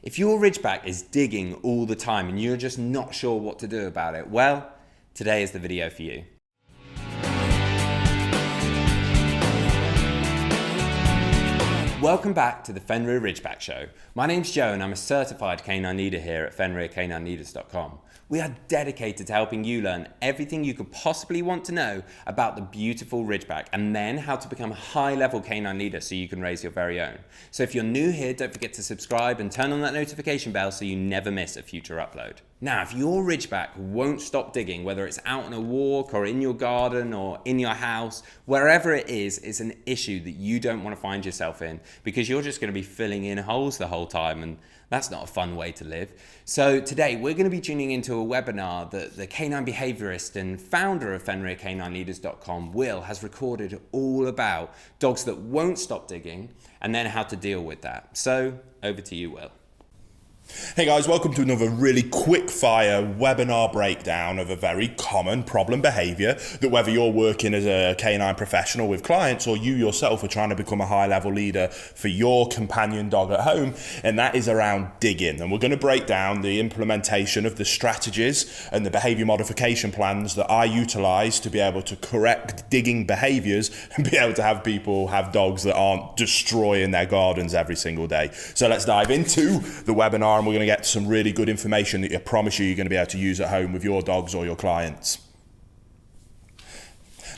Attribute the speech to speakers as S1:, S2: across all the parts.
S1: If your Ridgeback is digging all the time and you're just not sure what to do about it, well, today is the video for you. Welcome back to the Fenrir Ridgeback Show. My name's Joe and I'm a certified canine leader here at FenrirCanineLeaders.com. We are dedicated to helping you learn everything you could possibly want to know about the beautiful Ridgeback and then how to become a high-level canine leader so you can raise your very own. So if you're new here, don't forget to subscribe and turn on that notification bell so you never miss a future upload. Now, if your Ridgeback won't stop digging, whether it's out on a walk or in your garden or in your house, wherever it is, it's an issue that you don't want to find yourself in because you're just going to be filling in holes the whole time, and that's not a fun way to live. So today we're going to be tuning into a webinar that the canine behaviorist and founder of FenrirCanineLeaders.com, Will, has recorded all about dogs that won't stop digging and then how to deal with that. So over to you, Will.
S2: Hey guys, welcome to another really quick fire webinar breakdown of a very common problem behavior that whether you're working as a canine professional with clients or you yourself are trying to become a high level leader for your companion dog at home, and that is around digging. And we're going to break down the implementation of the strategies and the behavior modification plans that I utilize to be able to correct digging behaviors and be able to have people have dogs that aren't destroying their gardens every single day. So let's dive into the webinar, and we're going to get some really good information that I promise you're going to be able to use at home with your dogs or your clients.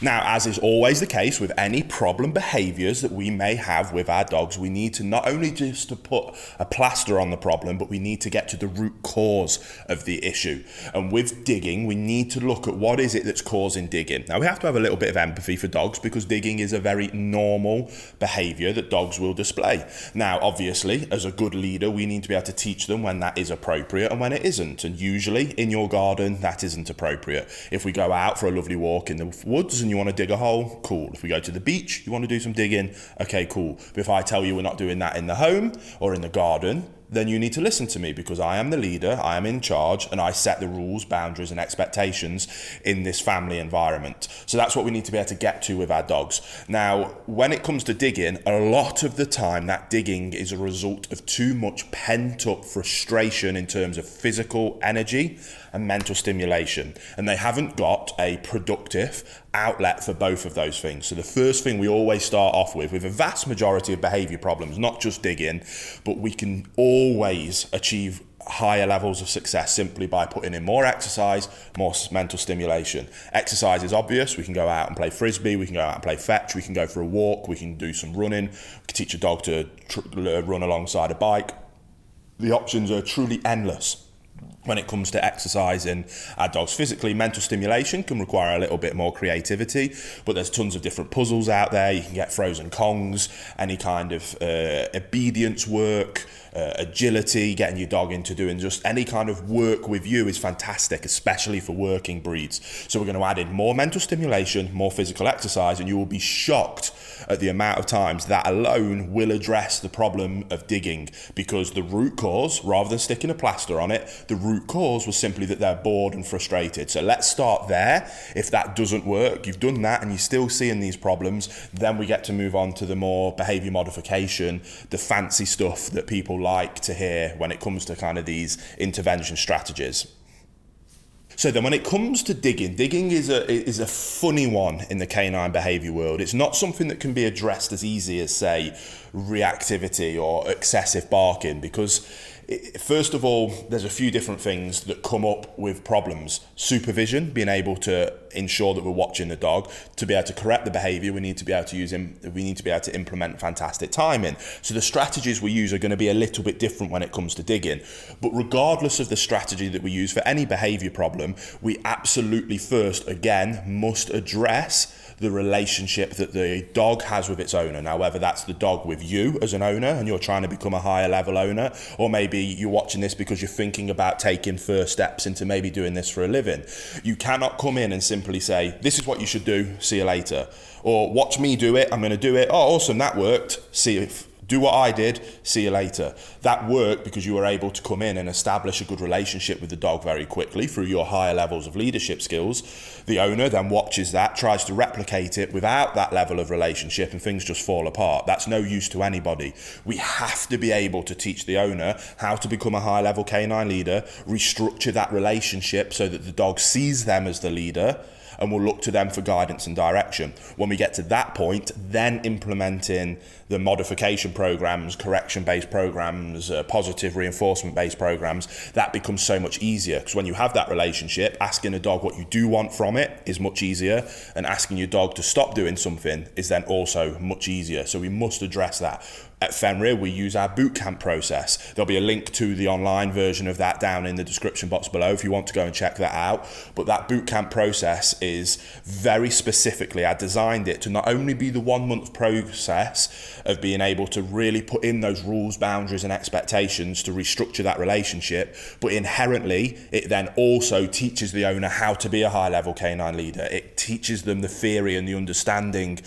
S2: Now, as is always the case with any problem behaviors that we may have with our dogs, we need to not only just to put a plaster on the problem, but we need to get to the root cause of the issue. And with digging, we need to look at what is it that's causing digging. Now, we have to have a little bit of empathy for dogs because digging is a very normal behavior that dogs will display. Now, obviously, as a good leader, we need to be able to teach them when that is appropriate and when it isn't. And usually in your garden, that isn't appropriate. If we go out for a lovely walk in the woods and you want to dig a hole, cool. If we go to the beach, you want to do some digging, okay, cool. But if I tell you we're not doing that in the home or in the garden, then you need to listen to me because I am the leader, I am in charge, and I set the rules, boundaries, and expectations in this family environment. So that's what we need to be able to get to with our dogs. Now, when it comes to digging, a lot of the time that digging is a result of too much pent-up frustration in terms of physical energy and mental stimulation, and they haven't got a productive outlet for both of those things. So the first thing we always start off with a vast majority of behavior problems, not just digging, but we can always achieve higher levels of success simply by putting in more exercise, more mental stimulation. Exercise is obvious. We can go out and play frisbee, we can go out and play fetch, we can go for a walk, we can do some running, we can teach a dog to run alongside a bike. The options are truly endless. When it comes to exercising our dogs physically, mental stimulation can require a little bit more creativity, but there's tons of different puzzles out there. You can get frozen Kongs, any kind of obedience work, agility, getting your dog into doing just any kind of work with you is fantastic, especially for working breeds. So we're going to add in more mental stimulation, more physical exercise, and you will be shocked at the amount of times that alone will address the problem of digging, because the root cause, rather than sticking a plaster on it, the root cause was simply that they're bored and frustrated. So let's start there. If that doesn't work, you've done that and you're still seeing these problems, then we get to move on to the more behavior modification, the fancy stuff that people like to hear when it comes to kind of these intervention strategies. So then when it comes to digging is a funny one in the canine behavior world. It's not something that can be addressed as easy as, say, reactivity or excessive barking, because first of all, there's a few different things that come up with problems. Supervision, being able to ensure that we're watching the dog. To be able to correct the behavior, we need to be able to implement fantastic timing. So the strategies we use are going to be a little bit different when it comes to digging. But regardless of the strategy that we use for any behavior problem, we absolutely first, again, must address the relationship that the dog has with its owner. Now, whether that's the dog with you as an owner and you're trying to become a higher level owner, or maybe you're watching this because you're thinking about taking first steps into maybe doing this for a living. You cannot come in and simply say, this is what you should do, see you later. Or watch me do it, I'm going to do it. Oh, awesome, that worked. See if Do what I did, see you later. That worked because you were able to come in and establish a good relationship with the dog very quickly through your higher levels of leadership skills. The owner then watches that, tries to replicate it without that level of relationship, and things just fall apart. That's no use to anybody. We have to be able to teach the owner how to become a high level canine leader, restructure that relationship so that the dog sees them as the leader and will look to them for guidance and direction. When we get to that point, then implementing the modification programs, correction-based programs, positive reinforcement-based programs, that becomes so much easier. Because when you have that relationship, asking a dog what you do want from it is much easier, and asking your dog to stop doing something is then also much easier. So we must address that. At Fenrir, we use our bootcamp process. There'll be a link to the online version of that down in the description box below if you want to go and check that out. But that bootcamp process is very specifically, I designed it to not only be the 1 month process of being able to really put in those rules, boundaries and expectations to restructure that relationship, but inherently it then also teaches the owner how to be a high level canine leader. It teaches them the theory and the understanding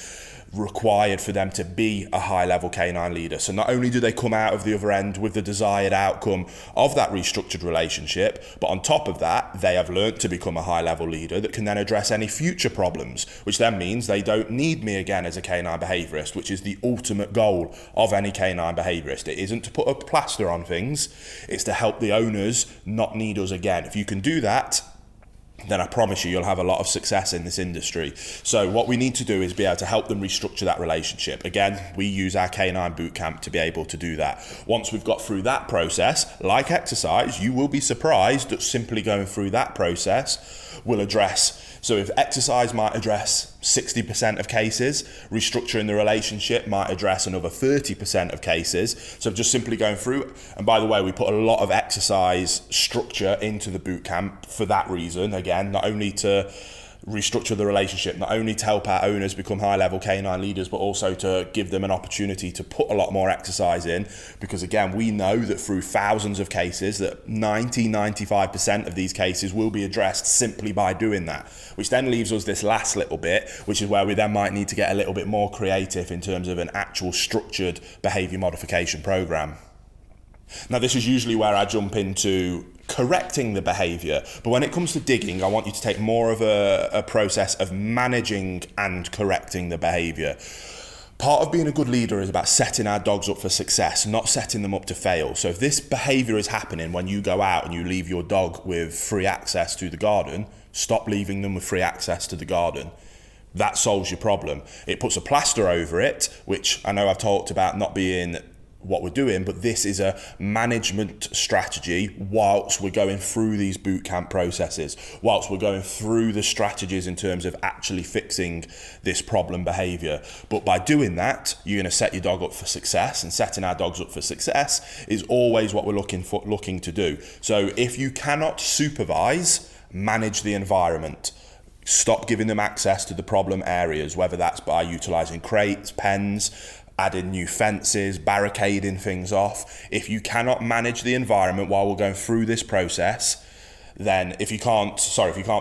S2: required for them to be a high level canine leader. So not only do they come out of the other end with the desired outcome of that restructured relationship, but on top of that, they have learnt to become a high level leader that can then address any future problems, which then means they don't need me again as a canine behaviourist, which is the ultimate goal of any canine behaviourist. It isn't to put a plaster on things, it's to help the owners not need us again. If you can do that, then I promise you'll have a lot of success in this industry. So what we need to do is be able to help them restructure that relationship. Again, we use our canine bootcamp to be able to do that. Once we've got through that process, like exercise, you will be surprised that simply going through that process will address. So if exercise might address 60% of cases, restructuring the relationship might address another 30% of cases. So just simply going through it. And by the way, we put a lot of exercise structure into the boot camp for that reason. Again, not only to restructure the relationship, not only to help our owners become high-level canine leaders, but also to give them an opportunity to put a lot more exercise in. Because again, we know that through thousands of cases, that 95% of these cases will be addressed simply by doing that, which then leaves us this last little bit, which is where we then might need to get a little bit more creative in terms of an actual structured behavior modification program. Now, this is usually where I jump into correcting the behavior, but when it comes to digging, I want you to take more of a process of managing and correcting the behavior. Part of being a good leader is about setting our dogs up for success, not setting them up to fail. So if this behavior is happening when you go out and you leave your dog with free access to the garden, stop leaving them with free access to the garden. That solves your problem. It puts a plaster over it, which I know I've talked about not being what we're doing, but this is a management strategy whilst we're going through these boot camp processes, whilst we're going through the strategies in terms of actually fixing this problem behavior. But by doing that, you're going to set your dog up for success, and setting our dogs up for success is always what we're looking to do. So if you cannot supervise, manage the environment. Stop giving them access to the problem areas, whether that's by utilizing crates, pens, adding new fences, barricading things off. If you cannot manage the environment while we're going through this process, then if you can't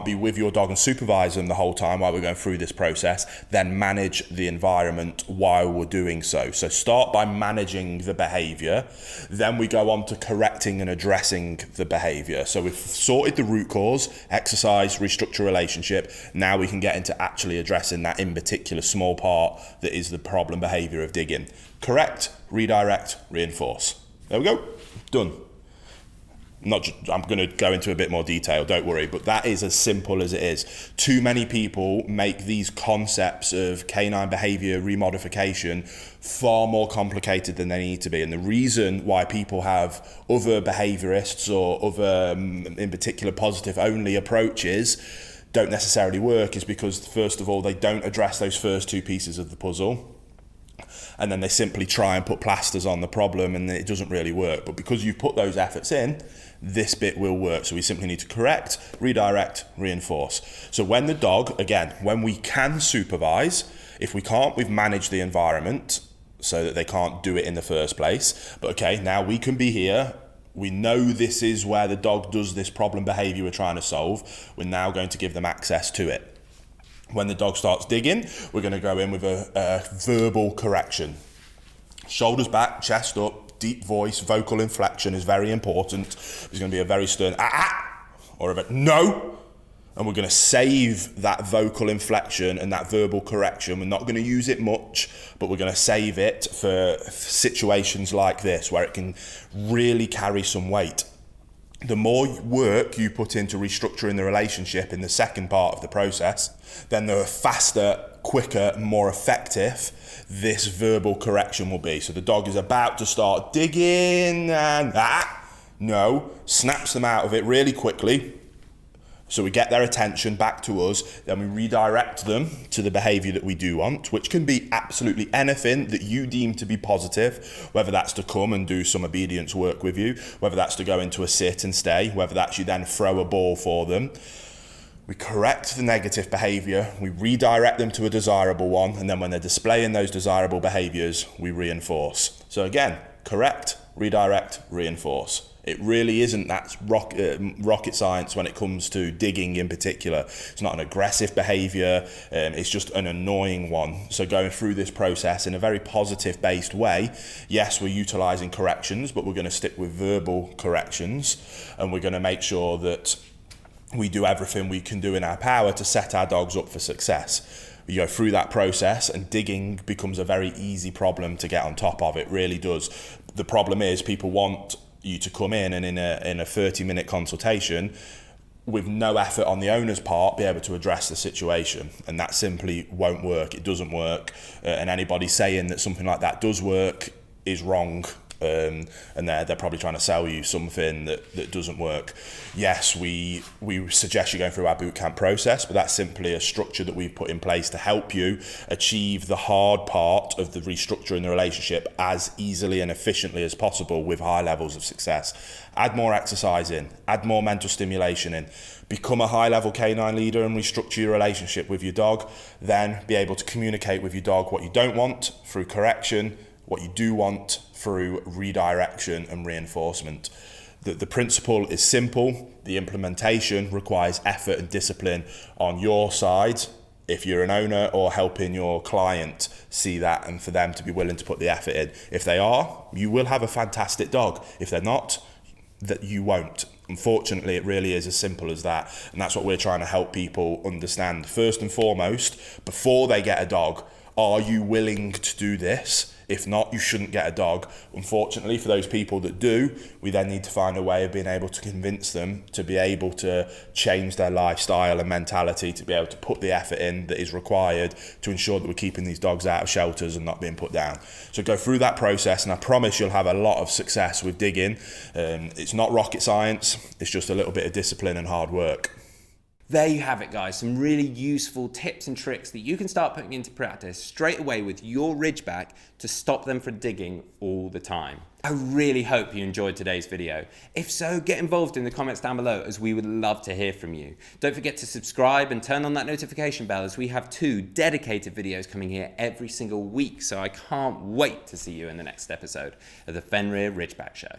S2: be with your dog and supervise them the whole time while we're going through this process, then manage the environment while we're doing so. So start by managing the behavior, then we go on to correcting and addressing the behavior. So we've sorted the root cause, exercise, restructure relationship. Now we can get into actually addressing that in particular small part that is the problem behavior of digging. Correct, redirect, reinforce. There we go, done. I'm going to go into a bit more detail, don't worry, but that is as simple as it is. Too many people make these concepts of canine behavior remodification far more complicated than they need to be. And the reason why people have other behaviorists or other, in particular, positive only approaches don't necessarily work is because, first of all, they don't address those first two pieces of the puzzle. And then they simply try and put plasters on the problem and it doesn't really work. But because you put those efforts in, this bit will work. So we simply need to correct, redirect, reinforce. So when the dog, again, when we can supervise, if we can't, we've managed the environment so that they can't do it in the first place. But okay, now we can be here. We know this is where the dog does this problem behavior we're trying to solve. We're now going to give them access to it. When the dog starts digging, we're going to go in with a verbal correction. Shoulders back, chest up, deep voice, vocal inflection is very important. There's going to be a very stern or a no. And we're going to save that vocal inflection and that verbal correction. We're not going to use it much, but we're going to save it for situations like this where it can really carry some weight. The more work you put into restructuring the relationship in the second part of the process, then the faster, quicker, more effective this verbal correction will be. So the dog is about to start digging and no, snaps them out of it really quickly. So we get their attention back to us, then we redirect them to the behaviour that we do want, which can be absolutely anything that you deem to be positive, whether that's to come and do some obedience work with you, whether that's to go into a sit and stay, whether that's you then throw a ball for them. We correct the negative behaviour, we redirect them to a desirable one, and then when they're displaying those desirable behaviours, we reinforce. So again, correct, redirect, reinforce. It really isn't that rocket science when it comes to digging in particular. It's not an aggressive behaviour, it's just an annoying one. So going through this process in a very positive based way, yes, we're utilising corrections, but we're going to stick with verbal corrections, and we're going to make sure that we do everything we can do in our power to set our dogs up for success. You go through that process and digging becomes a very easy problem to get on top of. It really does. The problem is people want you to come in and in a 30-minute consultation with no effort on the owner's part be able to address the situation, and that simply won't work. It doesn't work, and anybody saying that something like that does work is wrong. And they're probably trying to sell you something that doesn't work. Yes, we suggest you going through our bootcamp process, but that's simply a structure that we've put in place to help you achieve the hard part of the restructuring the relationship as easily and efficiently as possible with high levels of success. Add more exercise in, add more mental stimulation in, become a high-level canine leader and restructure your relationship with your dog, then be able to communicate with your dog what you don't want through correction, what you do want through redirection and reinforcement. The principle is simple. The implementation requires effort and discipline on your side if you're an owner or helping your client see that and for them to be willing to put the effort in. If they are, you will have a fantastic dog. If they're not, that you won't. Unfortunately, it really is as simple as that. And that's what we're trying to help people understand. First and foremost, before they get a dog, are you willing to do this? If not, you shouldn't get a dog. Unfortunately, for those people that do, we then need to find a way of being able to convince them to be able to change their lifestyle and mentality, to be able to put the effort in that is required to ensure that we're keeping these dogs out of shelters and not being put down. So go through that process, and I promise you'll have a lot of success with digging. It's not rocket science, it's just a little bit of discipline and hard work.
S1: There you have it, guys. Some really useful tips and tricks that you can start putting into practice straight away with your Ridgeback to stop them from digging all the time. I really hope you enjoyed today's video. If so, get involved in the comments down below, as we would love to hear from you. Don't forget to subscribe and turn on that notification bell, as we have 2 dedicated videos coming here every single week. So I can't wait to see you in the next episode of the Fenrir Ridgeback Show.